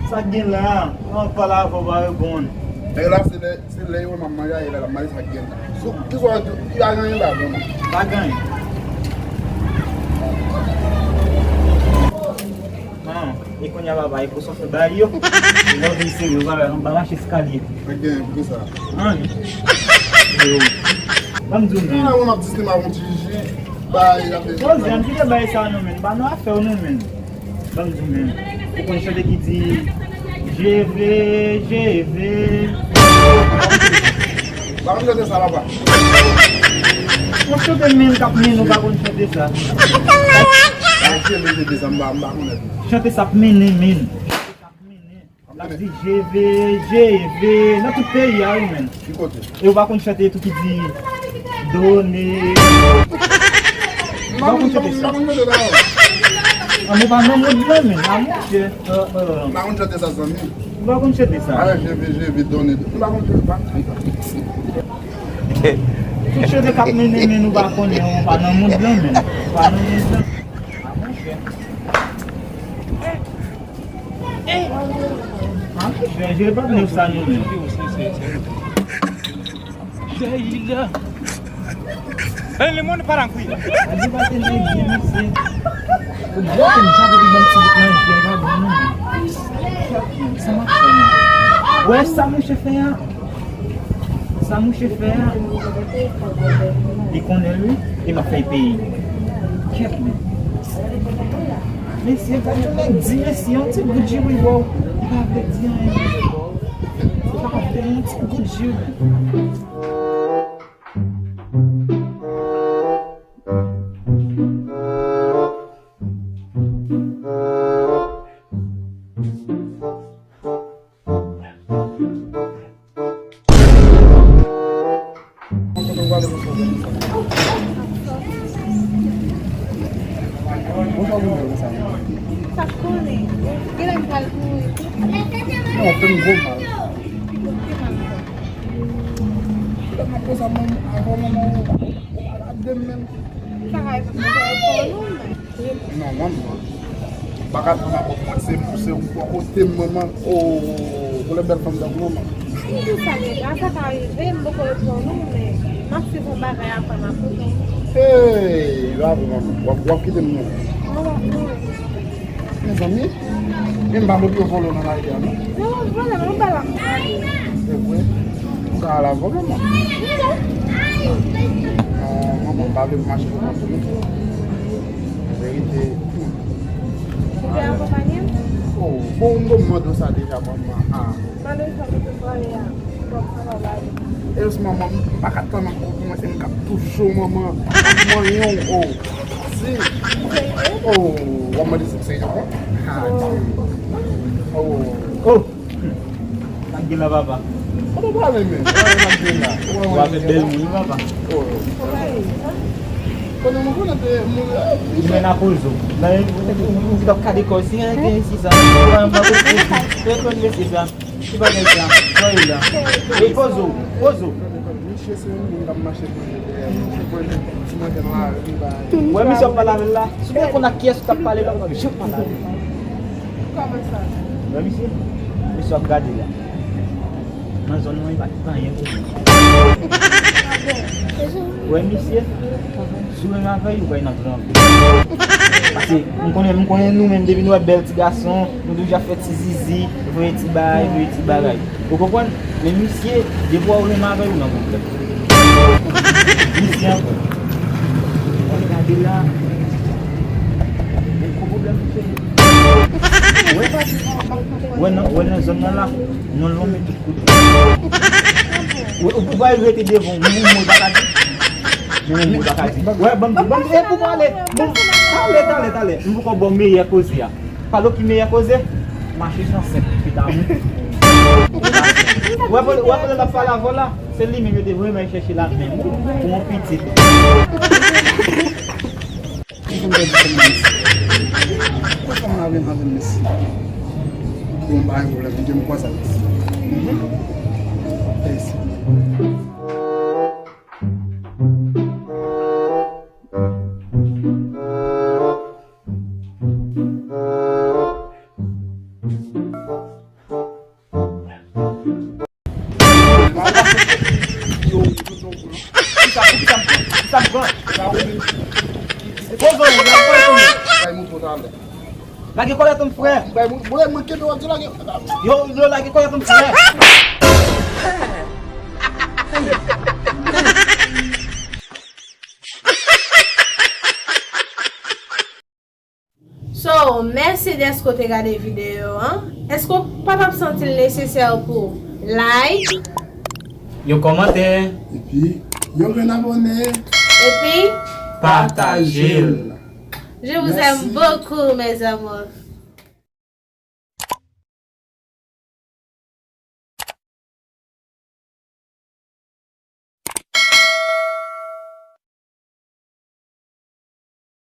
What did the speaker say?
Sagila, uma palavra vai bom. É lá se lê uma mamãe aí ela mais sagila. So que só ia ganhar lá, bom. Vai ganhar. Não, e quando ela vai pro sofá daí eu vou descer, eu vou baixar escalinha. Again, que ça. Vamos dormir. Não, uma sistema um tigi. Vai, já fez. Pois é, não fica bem essa no men, mas não é fé no men. Vamos dormir. Eu quando chegar aqui de GV. Vamos fazer essa lá. Você tem men cap men no bagulho de ça. Chante essa men. Lá de GV, não tu tem aí, men. Eu vou chanter tu que diz donner. Vamos chanter ça. Amo ba não mudar, men. Amo que vamos chanter ça zami. Vamos chanter ça. Ah, GV donner. Vamos chanter. Tu chante cap men no balcão, não, para não mudar, men. Para não mudar. Je vais pas venir ça nous. Le monde part en couille. Ouais, ça mon chef fait. Ça mon chef fait. Il connaît lui, il m'a fait payer. Mais si on va dire si on te dit oui wow, il va dire ça va faire un petit coup de jeu. Não, tem um bom mal. Uma coisa mais agora não, mano. Bagat na ko se o tem mama o vou lembrar como da mama. Isso aí, essa daí vem do coração, né? Mas se for barrar para na puta. Ei, lá mama. O que tem mama? Meus amigos, quem vai no falou na área, não? Não vai lá. Cara, vou mama. Mama, vai ver mais que eu oh, bom modo sa déjà mama. Eles mama pakata na ko kuma sen kap toujours mama. Manhã oh. Sim. Oh, vamos dizer já. Oh. Tranquila baba. Como vai mesmo? Vai beber muito baba. Quando eu vou na Mas na pouso. Lá eu vou ficar cadê coisinha aqui esse sabe. Eu vou ver se já. Que vai deixar. Vai lá. Ei, pouso. Ué, me só palavra lá. Se você quando aqui está falando lá, me chama lá. Como assim? Vai me ser. Me só gade lá. Mas eu não vai banho. Ué, me ser. Sou na veio vai na grande. Assim, não conhece não mesmo devido a bel petit garçon, nous já fait zizi, voyez petit bail. Vous comprenez? Mais monsieur, je vois où le mari ou non problème. Ici regardez là. Le problème c'est ouais, Ouais, dans zone là, non l'on met tout coup. Vous voyez rester devant, mon bakadi. Mon bakadi. Ouais, bon, pour aller. Bon, allez. Nous ko bon meilleur cause ya. Pas l'autre qui meilleur cause. Marcher sans set putain. Ouais, la fala voilà, c'est lui même de vraiment chercher la même pour mon petit. Pourquoi on a rien avec Messi? On va aller pour la quoi ça? Lagi kau lihat frère. Boleh mungkin doang lagi. Yo lagi kau lihat frère. So, merci d'être que tu as regardé la vidéo. Est-ce que tu pas senti nécessaire pour like? Yo commenter. Et puis, yo un abonné. Et puis, Partagez. je vous aime beaucoup, mes amours.